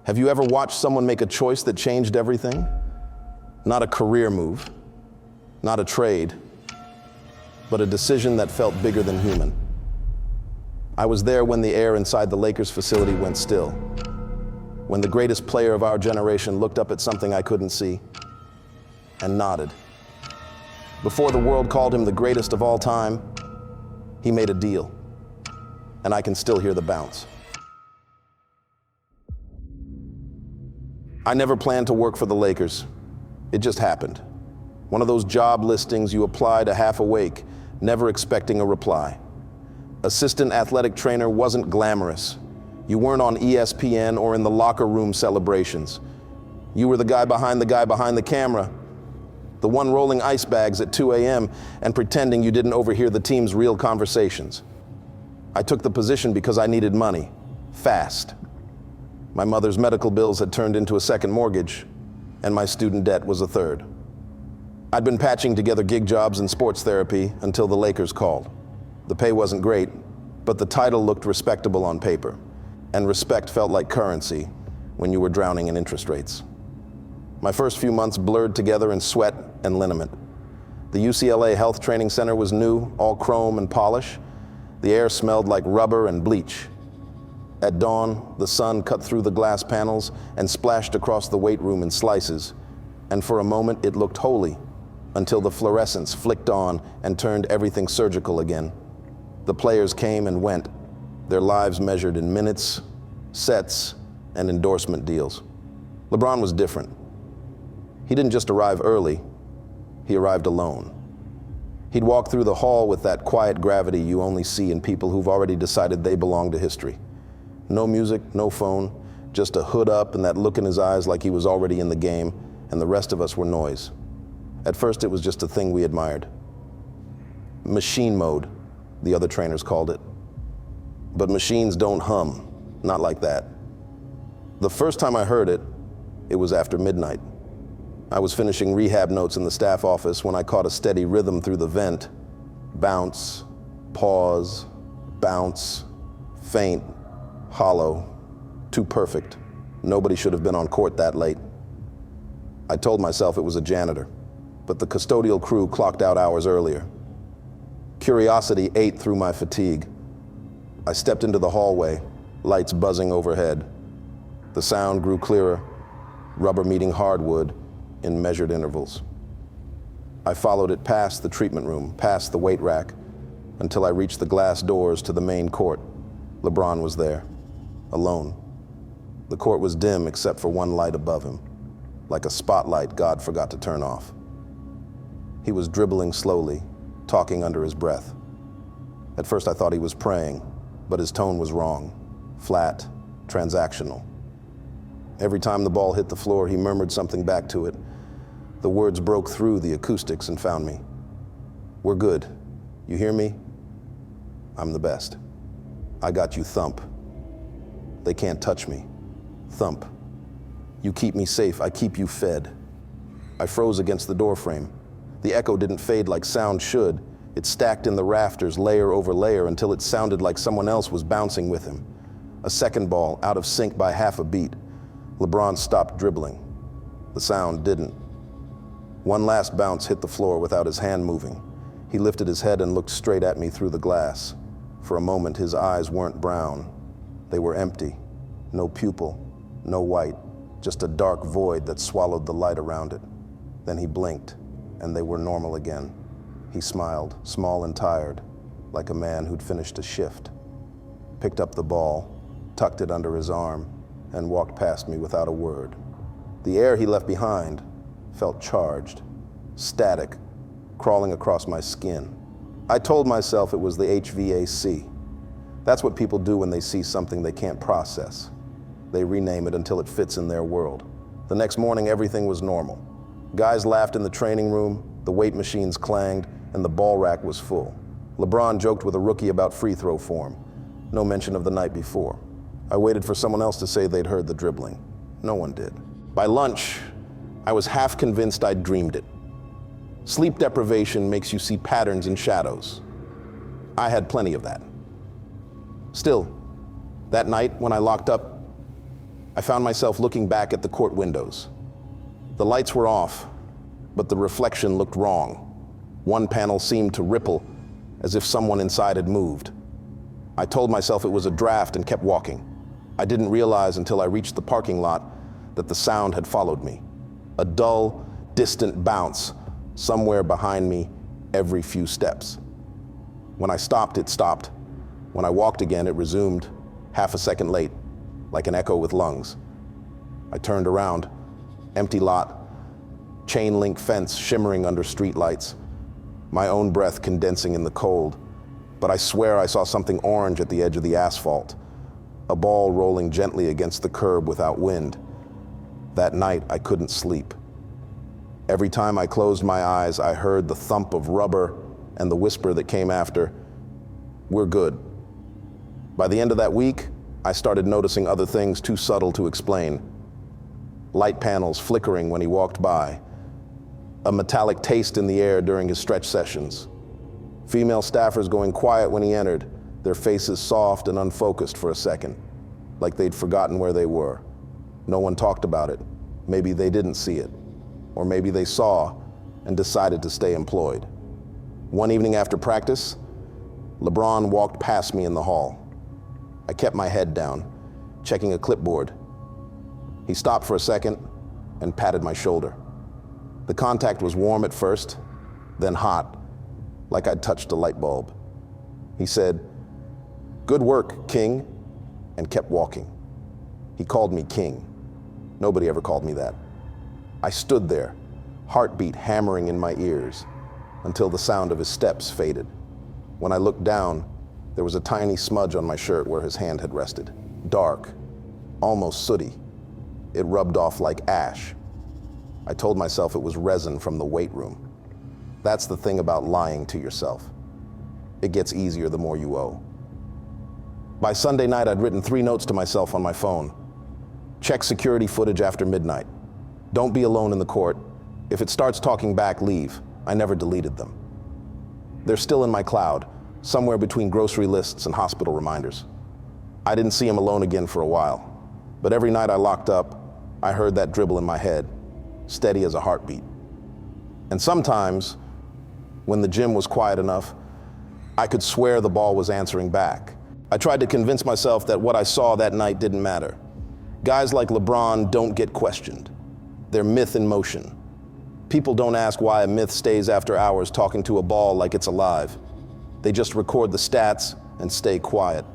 Have you ever watched someone make a choice that changed everything? Not a career move, not a trade, but a decision that felt bigger than human. I was there when the air inside the Lakers facility went still, when the greatest player of our generation looked up at something I couldn't see and nodded. Before the world called him the greatest of all time, he made a deal, and I can still hear the bounce. I never planned to work for the Lakers. It just happened. One of those job listings you apply to half awake, never expecting a reply. Assistant athletic trainer wasn't glamorous. You weren't on ESPN or in the locker room celebrations. You were the guy behind the camera, the one rolling ice bags at 2 a.m. and pretending you didn't overhear the team's real conversations. I took the position because I needed money, fast. My mother's medical bills had turned into a second mortgage, and my student debt was a third. I'd been patching together gig jobs in sports therapy until the Lakers called. The pay wasn't great, but the title looked respectable on paper, and respect felt like currency when you were drowning in interest rates. My first few months blurred together in sweat and liniment. The UCLA Health Training Center was new, all chrome and polish. The air smelled like rubber and bleach. At dawn, the sun cut through the glass panels and splashed across the weight room in slices, and for a moment it looked holy, until the fluorescence flicked on and turned everything surgical again. The players came and went, their lives measured in minutes, sets, and endorsement deals. LeBron was different. He didn't just arrive early, he arrived alone. He'd walk through the hall with that quiet gravity you only see in people who've already decided they belong to history. No music, no phone, just a hood up and that look in his eyes like he was already in the game, and the rest of us were noise. At first it was just a thing we admired. Machine mode, the other trainers called it. But machines don't hum, not like that. The first time I heard it, it was after midnight. I was finishing rehab notes in the staff office when I caught a steady rhythm through the vent. Bounce, pause, bounce, faint, hollow, too perfect. Nobody should have been on court that late. I told myself it was a janitor, but the custodial crew clocked out hours earlier. Curiosity ate through my fatigue. I stepped into the hallway, lights buzzing overhead. The sound grew clearer, rubber meeting hardwood in measured intervals. I followed it past the treatment room, past the weight rack, until I reached the glass doors to the main court. LeBron was there, alone. The court was dim except for one light above him, like a spotlight God forgot to turn off. He was dribbling slowly, talking under his breath. At first I thought he was praying, but his tone was wrong, flat, transactional. Every time the ball hit the floor, he murmured something back to it. The words broke through the acoustics and found me. We're good. You hear me? I'm the best. I got you, thump. They can't touch me. Thump. You keep me safe, I keep you fed. I froze against the doorframe. The echo didn't fade like sound should. It stacked in the rafters, layer over layer, until it sounded like someone else was bouncing with him. A second ball, out of sync by half a beat. LeBron stopped dribbling. The sound didn't. One last bounce hit the floor without his hand moving. He lifted his head and looked straight at me through the glass. For a moment, his eyes weren't brown. They were empty. No pupil, no white, just a dark void that swallowed the light around it. Then he blinked, and they were normal again. He smiled, small and tired, like a man who'd finished a shift. Picked up the ball, tucked it under his arm, and walked past me without a word. The air he left behind felt charged, static, crawling across my skin. I told myself it was the HVAC. That's what people do when they see something they can't process. They rename it until it fits in their world. The next morning, everything was normal. Guys laughed in the training room, the weight machines clanged, and the ball rack was full. LeBron joked with a rookie about free throw form. No mention of the night before. I waited for someone else to say they'd heard the dribbling. No one did. By lunch, I was half convinced I'd dreamed it. Sleep deprivation makes you see patterns and shadows. I had plenty of that. Still, that night when I locked up, I found myself looking back at the court windows. The lights were off, but the reflection looked wrong. One panel seemed to ripple, as if someone inside had moved. I told myself it was a draft and kept walking. I didn't realize until I reached the parking lot that the sound had followed me. A dull, distant bounce somewhere behind me every few steps. When I stopped, it stopped. When I walked again, it resumed, half a second late, like an echo with lungs. I turned around, empty lot, chain link fence shimmering under street lights, my own breath condensing in the cold. But I swear I saw something orange at the edge of the asphalt, a ball rolling gently against the curb without wind. That night, I couldn't sleep. Every time I closed my eyes, I heard the thump of rubber and the whisper that came after, "We're good." By the end of that week, I started noticing other things too subtle to explain. Light panels flickering when he walked by, a metallic taste in the air during his stretch sessions, female staffers going quiet when he entered, their faces soft and unfocused for a second, like they'd forgotten where they were. No one talked about it. Maybe they didn't see it, or maybe they saw and decided to stay employed. One evening after practice, LeBron walked past me in the hall. I kept my head down, checking a clipboard. He stopped for a second and patted my shoulder. The contact was warm at first, then hot, like I'd touched a light bulb. He said, "Good work, King," and kept walking. He called me King. Nobody ever called me that. I stood there, heartbeat hammering in my ears, until the sound of his steps faded. When I looked down, there was a tiny smudge on my shirt where his hand had rested. Dark, almost sooty. It rubbed off like ash. I told myself it was resin from the weight room. That's the thing about lying to yourself. It gets easier the more you owe. By Sunday night, I'd written 3 notes to myself on my phone. Check security footage after midnight. Don't be alone in the court. If it starts talking back, leave. I never deleted them. They're still in my cloud, somewhere between grocery lists and hospital reminders. I didn't see him alone again for a while, but every night I locked up, I heard that dribble in my head, steady as a heartbeat. And sometimes, when the gym was quiet enough, I could swear the ball was answering back. I tried to convince myself that what I saw that night didn't matter. Guys like LeBron don't get questioned. They're myth in motion. People don't ask why a myth stays after hours talking to a ball like it's alive. They just record the stats and stay quiet.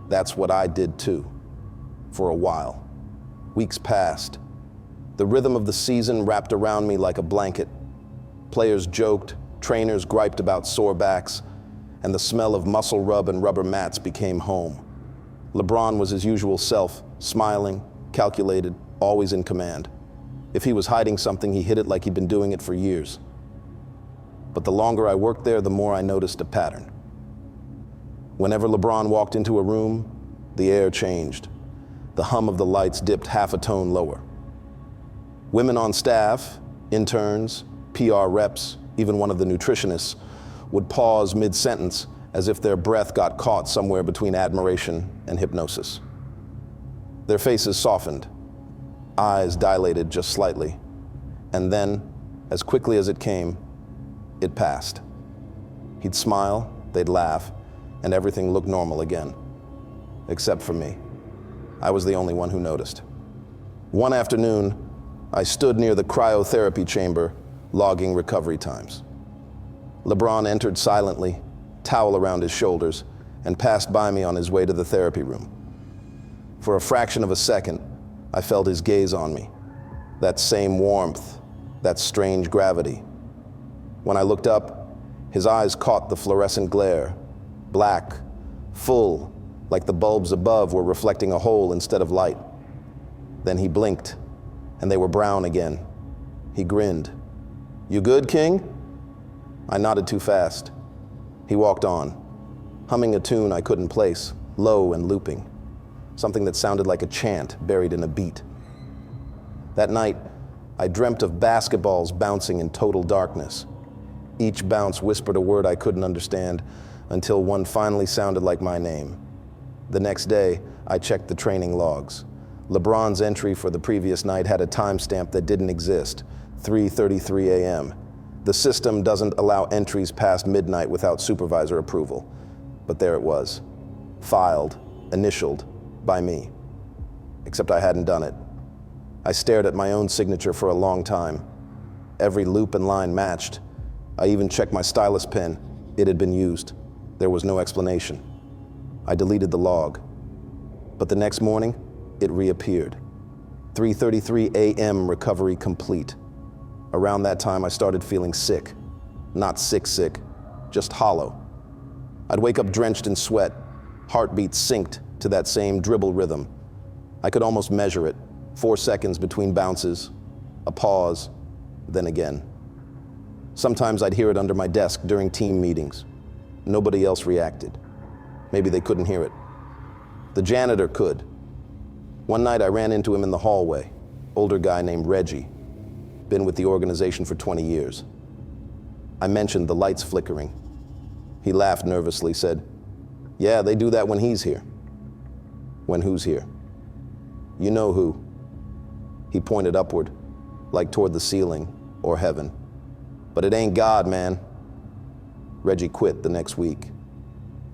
That's what I did too, for a while. Weeks passed. The rhythm of the season wrapped around me like a blanket. Players joked, trainers griped about sore backs, and the smell of muscle rub and rubber mats became home. LeBron was his usual self, smiling, calculated, always in command. If he was hiding something, he hid it like he'd been doing it for years. But the longer I worked there, the more I noticed a pattern. Whenever LeBron walked into a room, the air changed. The hum of the lights dipped half a tone lower. Women on staff, interns, PR reps, even one of the nutritionists, would pause mid-sentence as if their breath got caught somewhere between admiration and hypnosis. Their faces softened, eyes dilated just slightly, and then, as quickly as it came, it passed. He'd smile, they'd laugh, and everything looked normal again. Except for me. I was the only one who noticed. One afternoon, I stood near the cryotherapy chamber, logging recovery times. LeBron entered silently, towel around his shoulders, and passed by me on his way to the therapy room. For a fraction of a second, I felt his gaze on me. That same warmth, that strange gravity. When I looked up, his eyes caught the fluorescent glare, black, full, like the bulbs above were reflecting a hole instead of light. Then he blinked, and they were brown again. He grinned. "You good, King?" I nodded too fast. He walked on, humming a tune I couldn't place, low and looping, something that sounded like a chant buried in a beat. That night, I dreamt of basketballs bouncing in total darkness. Each bounce whispered a word I couldn't understand until one finally sounded like my name. The next day, I checked the training logs. LeBron's entry for the previous night had a timestamp that didn't exist, 3:33 a.m. The system doesn't allow entries past midnight without supervisor approval. But there it was, filed, initialed, by me. Except I hadn't done it. I stared at my own signature for a long time. Every loop and line matched. I even checked my stylus pen. It had been used. There was no explanation. I deleted the log. But the next morning, it reappeared. 3:33 a.m. recovery complete. Around that time, I started feeling sick. Not sick, just hollow. I'd wake up drenched in sweat, heartbeat synced to that same dribble rhythm. I could almost measure it, 4 seconds between bounces, a pause, then again. Sometimes I'd hear it under my desk during team meetings. Nobody else reacted. Maybe they couldn't hear it. The janitor could. One night I ran into him in the hallway, older guy named Reggie, been with the organization for 20 years. I mentioned the lights flickering. He laughed nervously, said, "Yeah, they do that when he's here." "When who's here?" "You know who." He pointed upward, like toward the ceiling or heaven. "But it ain't God, man." Reggie quit the next week.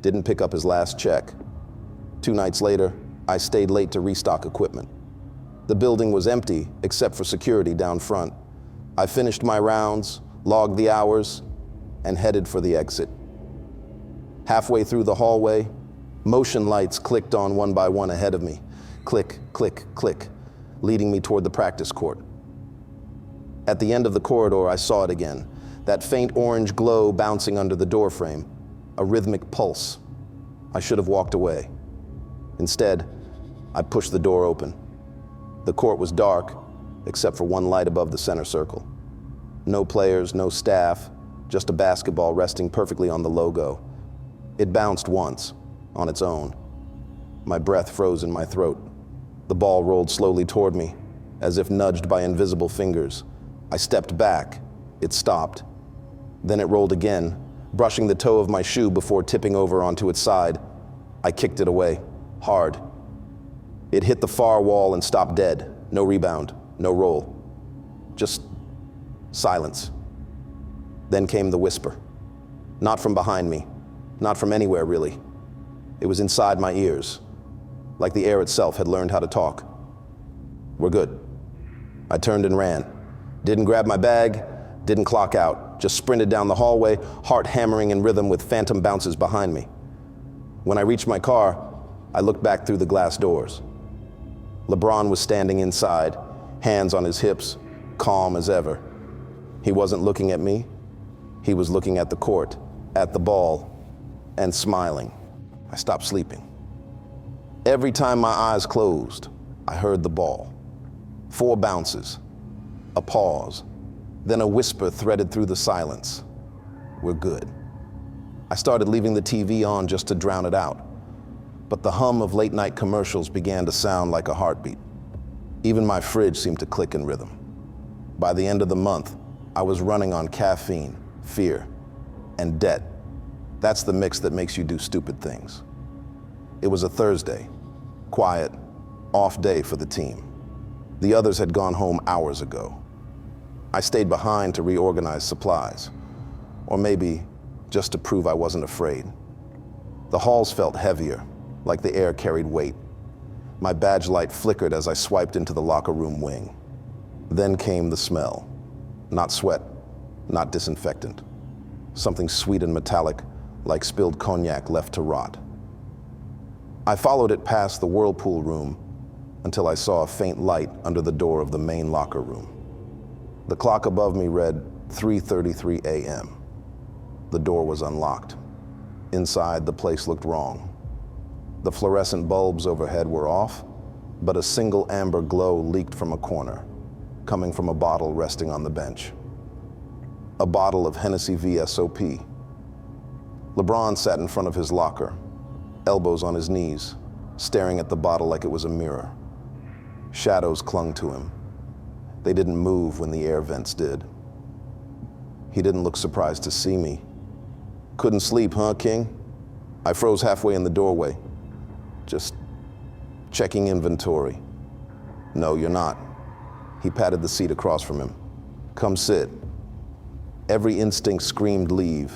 Didn't pick up his last check. 2 nights later, I stayed late to restock equipment. The building was empty except for security down front. I finished my rounds, logged the hours, and headed for the exit. Halfway through the hallway, motion lights clicked on one by one ahead of me. Click, click, click, leading me toward the practice court. At the end of the corridor, I saw it again, that faint orange glow bouncing under the doorframe, a rhythmic pulse. I should have walked away. Instead, I pushed the door open. The court was dark, except for one light above the center circle. No players, no staff, just a basketball resting perfectly on the logo. It bounced once, on its own. My breath froze in my throat. The ball rolled slowly toward me, as if nudged by invisible fingers. I stepped back. It stopped. Then it rolled again, brushing the toe of my shoe before tipping over onto its side. I kicked it away, hard. It hit the far wall and stopped dead. No rebound, no roll. Just silence. Then came the whisper. Not from behind me, not from anywhere really. It was inside my ears, like the air itself had learned how to talk. "We're good." I turned and ran. Didn't grab my bag, didn't clock out, just sprinted down the hallway, heart hammering in rhythm with phantom bounces behind me. When I reached my car, I looked back through the glass doors. LeBron was standing inside, hands on his hips, calm as ever. He wasn't looking at me. He was looking at the court, at the ball, and smiling. I stopped sleeping. Every time my eyes closed, I heard the ball. 4 bounces, a pause, then a whisper threaded through the silence. "We're good." I started leaving the TV on just to drown it out. But the hum of late-night commercials began to sound like a heartbeat. Even my fridge seemed to click in rhythm. By the end of the month, I was running on caffeine, fear, and debt. That's the mix that makes you do stupid things. It was a Thursday, quiet, off day for the team. The others had gone home hours ago. I stayed behind to reorganize supplies, or maybe just to prove I wasn't afraid. The halls felt heavier, like the air carried weight. My badge light flickered as I swiped into the locker room wing. Then came the smell. Not sweat, not disinfectant. Something sweet and metallic, like spilled cognac left to rot. I followed it past the whirlpool room until I saw a faint light under the door of the main locker room. The clock above me read 3:33 a.m. The door was unlocked. Inside, the place looked wrong. The fluorescent bulbs overhead were off, but a single amber glow leaked from a corner, coming from a bottle resting on the bench. A bottle of Hennessy VSOP. LeBron sat in front of his locker, elbows on his knees, staring at the bottle like it was a mirror. Shadows clung to him. They didn't move when the air vents did. He didn't look surprised to see me. "Couldn't sleep, huh, King?" I froze halfway in the doorway, just checking inventory. No, you're not. He patted the seat across from him. Come sit. Every instinct screamed leave,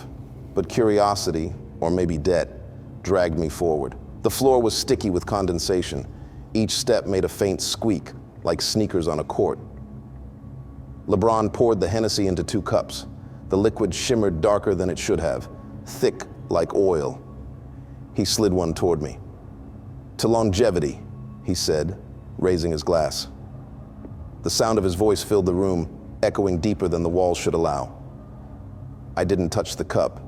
but curiosity, or maybe debt, dragged me forward. The floor was sticky with condensation. Each step made a faint squeak, like sneakers on a court. LeBron poured the Hennessy into 2 cups. The liquid shimmered darker than it should have, thick like oil. He slid one toward me. To longevity, he said, raising his glass. The sound of his voice filled the room, echoing deeper than the walls should allow. I didn't touch the cup.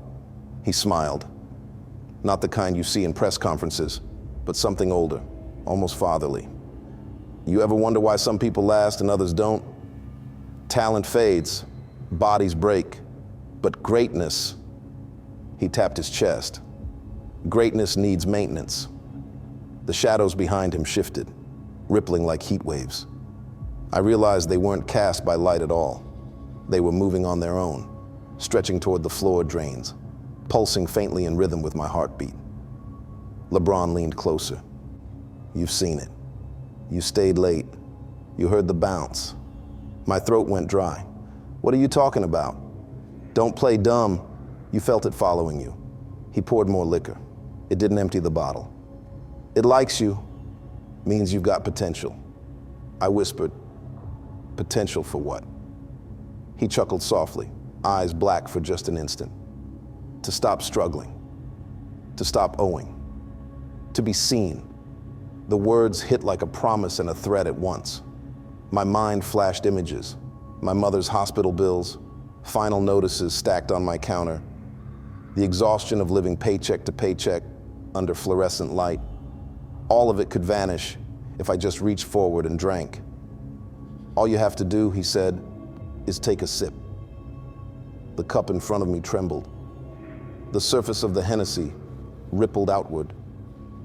He smiled. Not the kind you see in press conferences, but something older, almost fatherly. You ever wonder why some people last and others don't? Talent fades, bodies break, but greatness, he tapped his chest. Greatness needs maintenance. The shadows behind him shifted, rippling like heat waves. I realized they weren't cast by light at all. They were moving on their own, stretching toward the floor drains, pulsing faintly in rhythm with my heartbeat. LeBron leaned closer. You've seen it. You stayed late. You heard the bounce. My throat went dry. What are you talking about? Don't play dumb. You felt it following you. He poured more liquor. It didn't empty the bottle. It likes you, means you've got potential. I whispered, potential for what? He chuckled softly, eyes black for just an instant. To stop struggling, to stop owing, to be seen. The words hit like a promise and a threat at once. My mind flashed images, my mother's hospital bills, final notices stacked on my counter, the exhaustion of living paycheck to paycheck under fluorescent light. All of it could vanish if I just reached forward and drank. All you have to do, he said, is take a sip. The cup in front of me trembled. The surface of the Hennessy rippled outward,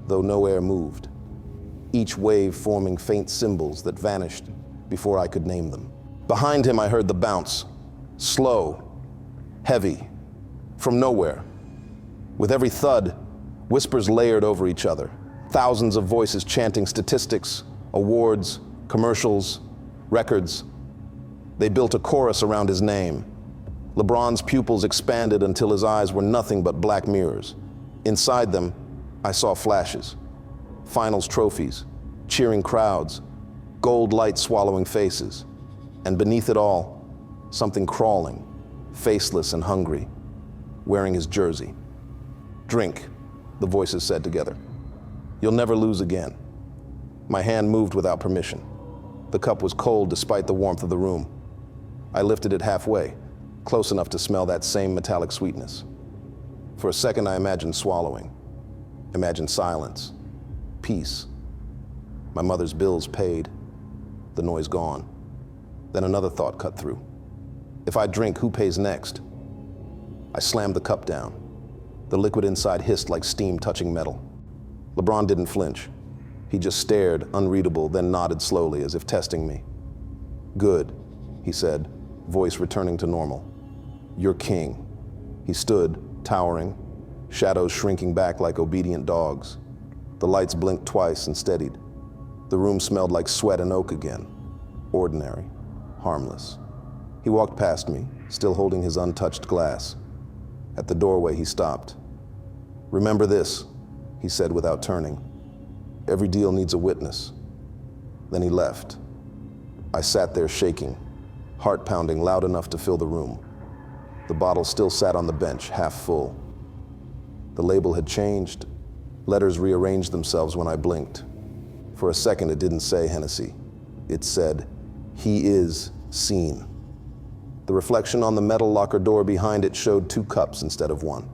though no air moved, each wave forming faint symbols that vanished before I could name them. Behind him, I heard the bounce, slow, heavy, from nowhere. With every thud, whispers layered over each other, thousands of voices chanting statistics, awards, commercials, records. They built a chorus around his name. LeBron's pupils expanded until his eyes were nothing but black mirrors. Inside them, I saw flashes, finals trophies, cheering crowds, gold light swallowing faces, and beneath it all, something crawling, faceless and hungry, wearing his jersey. Drink, the voices said together. You'll never lose again. My hand moved without permission. The cup was cold despite the warmth of the room. I lifted it halfway, close enough to smell that same metallic sweetness. For a second, I imagined swallowing, imagined silence, peace. My mother's bills paid, the noise gone. Then another thought cut through. If I drink, who pays next? I slammed the cup down. The liquid inside hissed like steam touching metal. LeBron didn't flinch. He just stared, unreadable, then nodded slowly, as if testing me. Good, he said, voice returning to normal. You're king. He stood, towering, shadows shrinking back like obedient dogs. The lights blinked twice and steadied. The room smelled like sweat and oak again. Ordinary, harmless. He walked past me, still holding his untouched glass. At the doorway, he stopped. Remember this, he said without turning. Every deal needs a witness. Then he left. I sat there shaking, heart pounding loud enough to fill the room. The bottle still sat on the bench, half full. The label had changed. Letters rearranged themselves when I blinked. For a second, it didn't say Hennessy. It said, "He is seen." The reflection on the metal locker door behind it showed 2 cups instead of 1.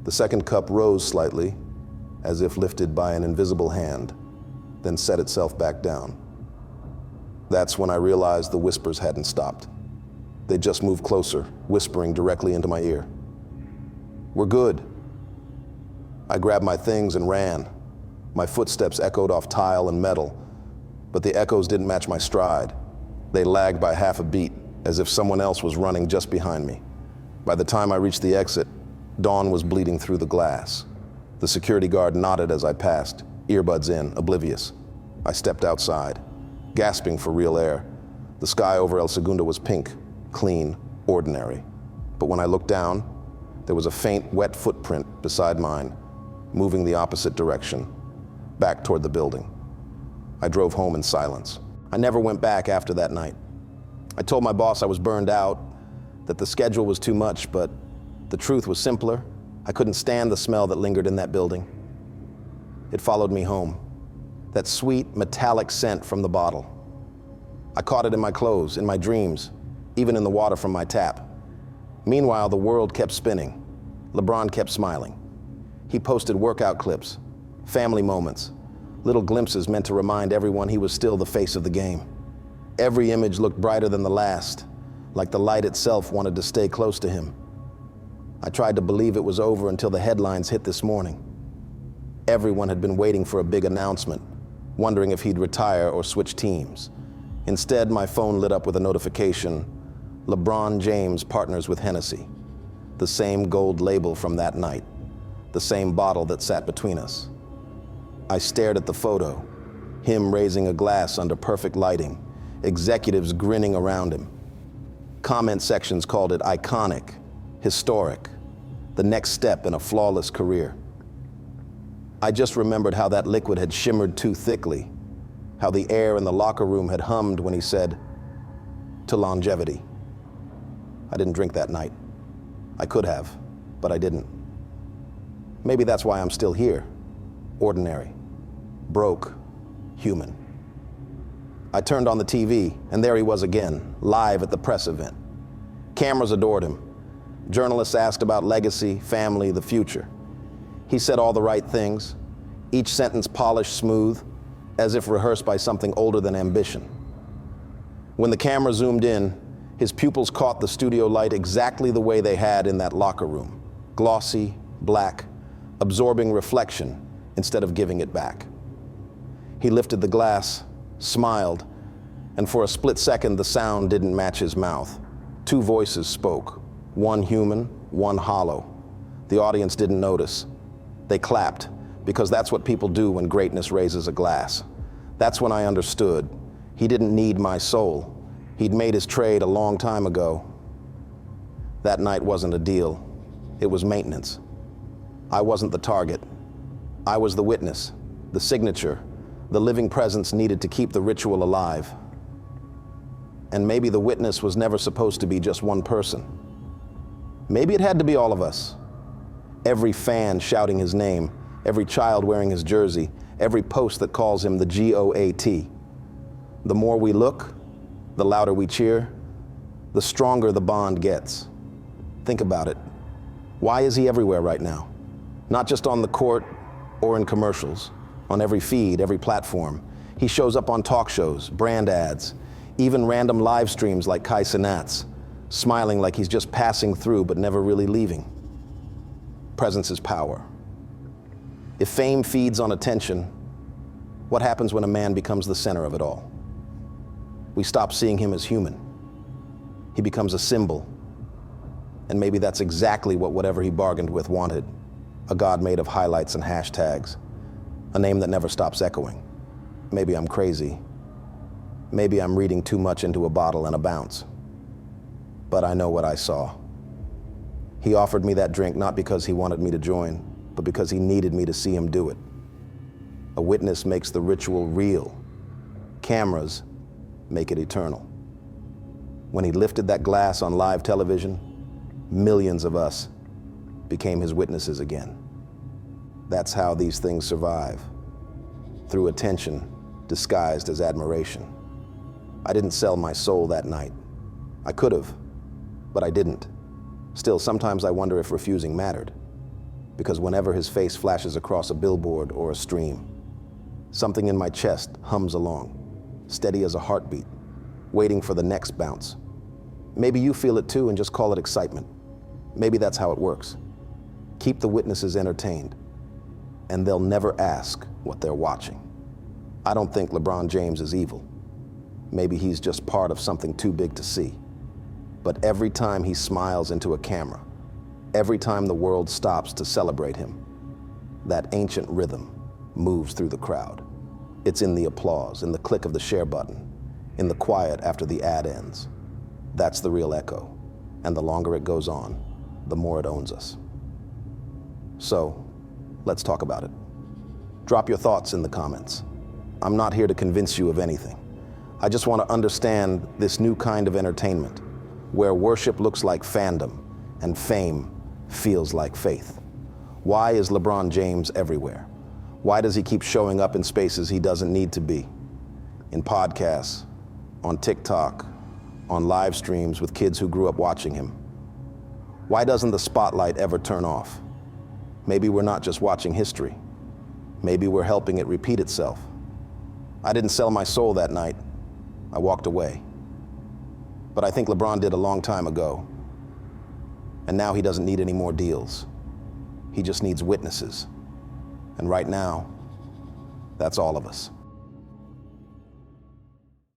The second cup rose slightly, as if lifted by an invisible hand, then set itself back down. That's when I realized the whispers hadn't stopped. They just moved closer, whispering directly into my ear. We're good. I grabbed my things and ran. My footsteps echoed off tile and metal, but the echoes didn't match my stride. They lagged by half a beat, as if someone else was running just behind me. By the time I reached the exit, dawn was bleeding through the glass. The security guard nodded as I passed, earbuds in, oblivious. I stepped outside. gasping for real air. The sky over El Segundo was pink, clean, ordinary. But when I looked down, there was a faint, wet footprint beside mine, moving the opposite direction, back toward the building. I drove home in silence. I never went back after that night. I told my boss I was burned out, that the schedule was too much, but the truth was simpler. I couldn't stand the smell that lingered in that building. It followed me home, that sweet, metallic scent from the bottle. I caught it in my clothes, in my dreams, even in the water from my tap. Meanwhile, the world kept spinning. LeBron kept smiling. He posted workout clips, family moments, little glimpses meant to remind everyone he was still the face of the game. Every image looked brighter than the last, like the light itself wanted to stay close to him. I tried to believe it was over until the headlines hit this morning. Everyone had been waiting for a big announcement, wondering if he'd retire or switch teams. Instead, my phone lit up with a notification: LeBron James partners with Hennessy. The same gold label from that night, the same bottle that sat between us. I stared at the photo, him raising a glass under perfect lighting, executives grinning around him. Comment sections called it iconic, historic, the next step in a flawless career. I just remembered how that liquid had shimmered too thickly, how the air in the locker room had hummed when he said, "To longevity." I didn't drink that night. I could have, but I didn't. Maybe that's why I'm still here, ordinary, broke, human. I turned on the TV, and there he was again, live at the press event. Cameras adored him. Journalists asked about legacy, family, the future. He said all the right things, each sentence polished smooth, as if rehearsed by something older than ambition. When the camera zoomed in, his pupils caught the studio light exactly the way they had in that locker room, glossy, black, absorbing reflection instead of giving it back. He lifted the glass, smiled, and for a split second the sound didn't match his mouth. Two voices spoke, one human, one hollow. The audience didn't notice. They clapped, because that's what people do when greatness raises a glass. That's when I understood. He didn't need my soul. He'd made his trade a long time ago. That night wasn't a deal. It was maintenance. I wasn't the target. I was the witness, the signature, the living presence needed to keep the ritual alive. And maybe the witness was never supposed to be just one person. Maybe it had to be all of us. Every fan shouting his name, every child wearing his jersey, every post that calls him the GOAT. The more we look, the louder we cheer, the stronger the bond gets. Think about it. Why is he everywhere right now? Not just on the court or in commercials, on every feed, every platform. He shows up on talk shows, brand ads, even random live streams like Kai Cenat's, smiling like he's just passing through but never really leaving. Presence is power. If fame feeds on attention, what happens when a man becomes the center of it all? We stop seeing him as human. He becomes a symbol. And maybe that's exactly what whatever he bargained with wanted. A god made of highlights and hashtags. A name that never stops echoing. Maybe I'm crazy. Maybe I'm reading too much into a bottle and a bounce. But I know what I saw. He offered me that drink not because he wanted me to join, but because he needed me to see him do it. A witness makes the ritual real. Cameras make it eternal. When he lifted that glass on live television, millions of us became his witnesses again. That's how these things survive, through attention disguised as admiration. I didn't sell my soul that night. I could have, but I didn't. Still, sometimes I wonder if refusing mattered, because whenever his face flashes across a billboard or a stream, something in my chest hums along, steady as a heartbeat, waiting for the next bounce. Maybe you feel it too and just call it excitement. Maybe that's how it works. Keep the witnesses entertained, and they'll never ask what they're watching. I don't think LeBron James is evil. Maybe he's just part of something too big to see. But every time he smiles into a camera, every time the world stops to celebrate him, that ancient rhythm moves through the crowd. It's in the applause, in the click of the share button, in the quiet after the ad ends. That's the real echo. And the longer it goes on, the more it owns us. So, let's talk about it. Drop your thoughts in the comments. I'm not here to convince you of anything. I just want to understand this new kind of entertainment, where worship looks like fandom and fame feels like faith. Why is LeBron James everywhere? Why does he keep showing up in spaces he doesn't need to be? In podcasts, on TikTok, on live streams with kids who grew up watching him. Why doesn't the spotlight ever turn off? Maybe we're not just watching history. Maybe we're helping it repeat itself. I didn't sell my soul that night. I walked away. But I think LeBron did a long time ago. And now he doesn't need any more deals. He just needs witnesses. And right now, that's all of us.